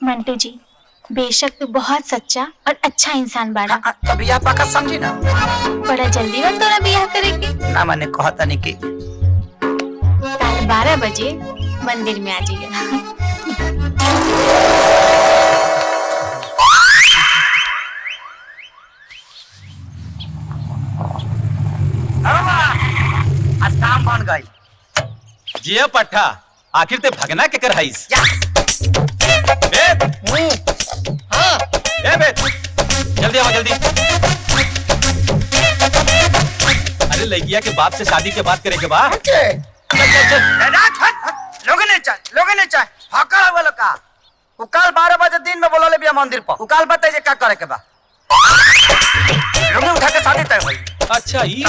मंटू जी, बेशक तू बहुत सच्चा और अच्छा इंसान बाड़ा। तो बियाह पक्का समझी ना। बड़ा जल्दी वक्त तोरा बियाह करेगी। ना मैंने कहा था नहीं कि कल 12 बजे मंदिर में आ जाइए। काम बन गई। जिया पट्टा, आखिर ते भगना के कर हाइस। बेत, जल्दी आओ जल्दी। अरे लड़किया के बाप से शादी के बात करे के बाद। चल चल चल। लोगे ने चाहे फाका है बोलो का। उकाल 12 बजे दिन में बोला ले बिया मंदिर पर। उकाल बताइए जे क्या करे के बा। लोगे उठा के शादी तय हुई। अच्छा ये